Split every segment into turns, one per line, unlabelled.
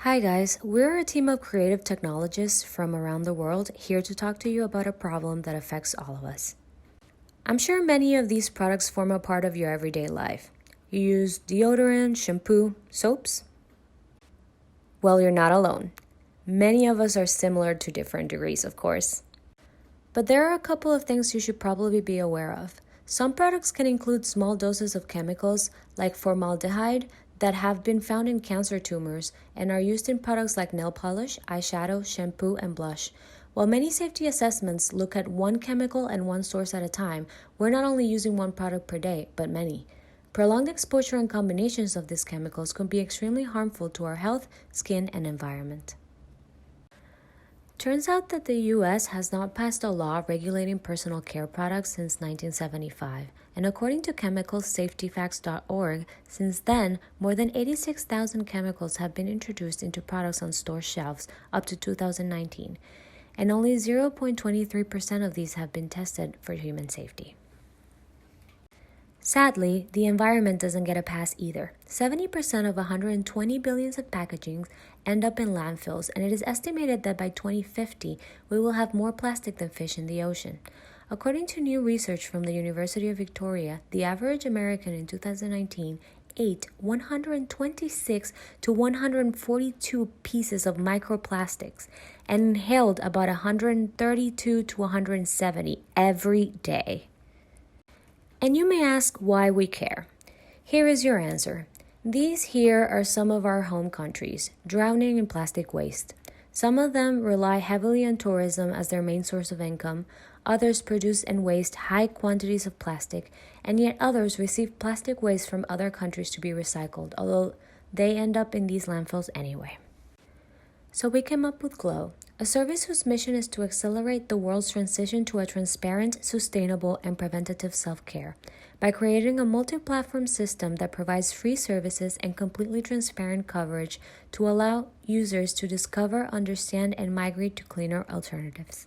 Hi guys, we're a team of creative technologists from around the world here to talk to you about a problem that affects all of us. I'm sure many of these products form a part of your everyday life. You use deodorant, shampoo, soaps? Well, you're not alone. Many of us are similar to different degrees, of course. But there are a couple of things you should probably be aware of. Some products can include small doses of chemicals like formaldehyde that have been found in cancer tumors and are used in products like nail polish, eyeshadow, shampoo, and blush. While many safety assessments look at one chemical and one source at a time, we're not only using one product per day, but many. Prolonged exposure and combinations of these chemicals can be extremely harmful to our health, skin, and environment. Turns out that the US has not passed a law regulating personal care products since 1975, and according to chemicalsafetyfacts.org, since then, more than 86,000 chemicals have been introduced into products on store shelves up to 2019, and only 0.23% of these have been tested for human safety. Sadly, the environment doesn't get a pass either. 70% of 120 billions of packagings end up in landfills, and it is estimated that by 2050, we will have more plastic than fish in the ocean. According to new research from the University of Victoria, the average American in 2019 ate 126 to 142 pieces of microplastics and inhaled about 132 to 170 every day. And you may ask why we care. Here is your answer. These here are some of our home countries, drowning in plastic waste. Some of them rely heavily on tourism as their main source of income, others produce and waste high quantities of plastic, and yet others receive plastic waste from other countries to be recycled, although they end up in these landfills anyway. So we came up with Glow, a service whose mission is to accelerate the world's transition to a transparent, sustainable, and preventative self-care by creating a multi-platform system that provides free services and completely transparent coverage to allow users to discover, understand, and migrate to cleaner alternatives.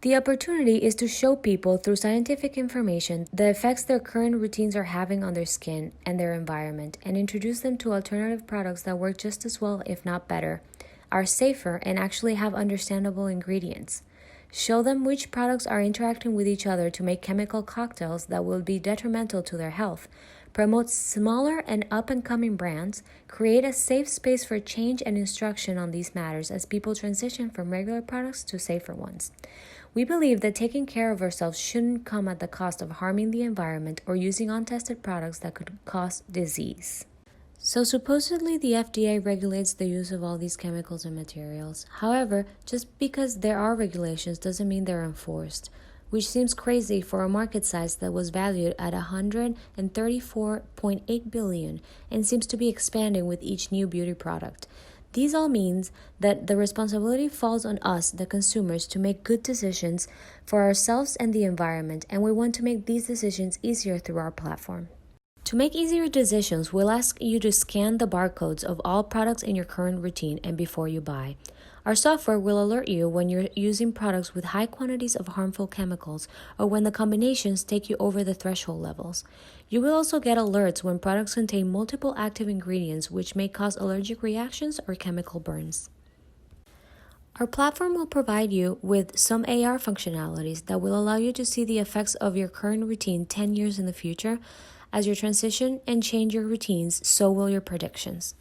The opportunity is to show people through scientific information the effects their current routines are having on their skin and their environment, and introduce them to alternative products that work just as well, if not better, are safer, and actually have understandable ingredients. Show them which products are interacting with each other to make chemical cocktails that will be detrimental to their health. Promote smaller and up-and-coming brands. Create a safe space for change and instruction on these matters as people transition from regular products to safer ones. We believe that taking care of ourselves shouldn't come at the cost of harming the environment or using untested products that could cause disease. So supposedly the FDA regulates the use of all these chemicals and materials. However, just because there are regulations doesn't mean they're enforced, which seems crazy for a market size that was valued at $134.8 billion and seems to be expanding with each new beauty product. These all means that the responsibility falls on us, the consumers, to make good decisions for ourselves and the environment, and we want to make these decisions easier through our platform. To make easier decisions, we'll ask you to scan the barcodes of all products in your current routine and before you buy. Our software will alert you when you're using products with high quantities of harmful chemicals or when the combinations take you over the threshold levels. You will also get alerts when products contain multiple active ingredients which may cause allergic reactions or chemical burns. Our platform will provide you with some AR functionalities that will allow you to see the effects of your current routine 10 years in the future. As you transition and change your routines, so will your predictions.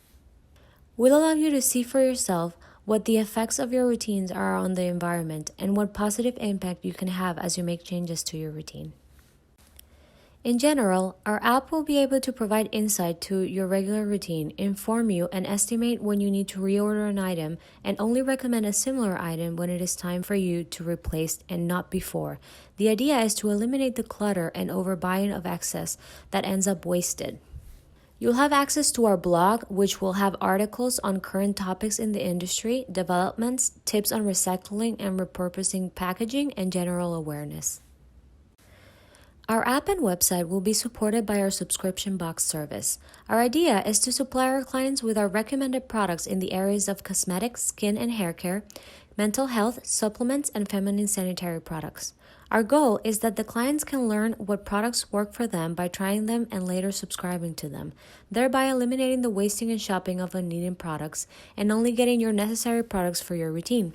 We'll allow you to see for yourself what the effects of your routines are on the environment and what positive impact you can have as you make changes to your routine. In general, our app will be able to provide insight to your regular routine, inform you, and estimate when you need to reorder an item, and only recommend a similar item when it is time for you to replace and not before. The idea is to eliminate the clutter and overbuying of excess that ends up wasted. You'll have access to our blog, which will have articles on current topics in the industry, developments, tips on recycling and repurposing packaging, and general awareness. Our app and website will be supported by our subscription box service. Our idea is to supply our clients with our recommended products in the areas of cosmetics, skin and hair care, mental health, supplements, and feminine sanitary products. Our goal is that the clients can learn what products work for them by trying them and later subscribing to them, thereby eliminating the wasting and shopping of unneeded products and only getting your necessary products for your routine.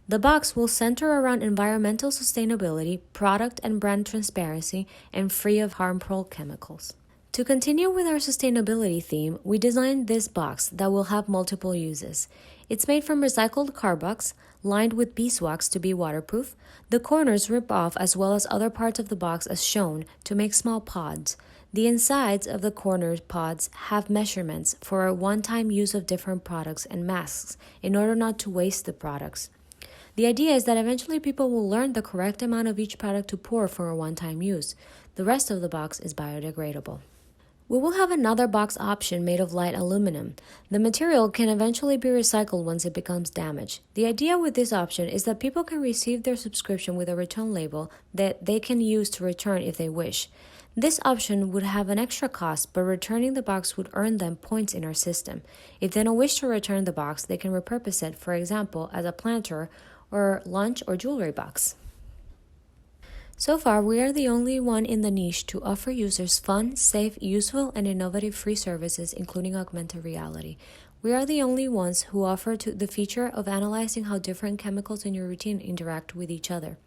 The box will center around environmental sustainability, product and brand transparency, and free of harmful chemicals. To continue with our sustainability theme, we designed this box that will have multiple uses. It's made from recycled Carbox, lined with beeswax to be waterproof. The corners rip off as well as other parts of the box as shown to make small pods. The insides of the corner pods have measurements for a one-time use of different products and masks in order not to waste the products. The idea is that eventually people will learn the correct amount of each product to pour for a one-time use. The rest of the box is biodegradable. We will have another box option made of light aluminum. The material can eventually be recycled once it becomes damaged. The idea with this option is that people can receive their subscription with a return label that they can use to return if they wish. This option would have an extra cost, but returning the box would earn them points in our system. If they don't wish to return the box, they can repurpose it, for example, as a planter or lunch or jewelry box. So far, we are the only one in the niche to offer users fun, safe, useful, and innovative free services, including augmented reality. We are the only ones who offer the feature of analyzing how different chemicals in your routine interact with each other.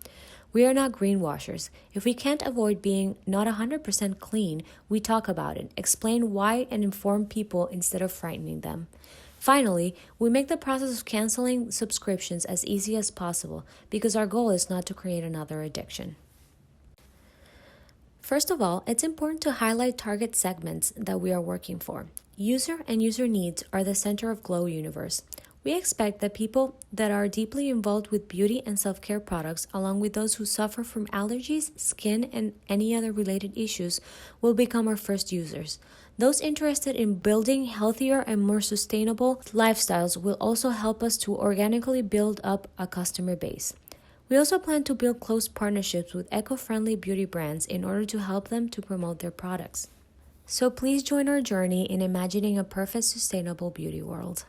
We are not greenwashers. If we can't avoid being not 100% clean, we talk about it, explain why, and inform people instead of frightening them. Finally, we make the process of canceling subscriptions as easy as possible because our goal is not to create another addiction. First of all, it's important to highlight target segments that we are working for. User and user needs are the center of Glow Universe. We expect that people that are deeply involved with beauty and self-care products, along with those who suffer from allergies, skin, and any other related issues, will become our first users. Those interested in building healthier and more sustainable lifestyles will also help us to organically build up a customer base. We also plan to build close partnerships with eco-friendly beauty brands in order to help them to promote their products. So please join our journey in imagining a perfect sustainable beauty world.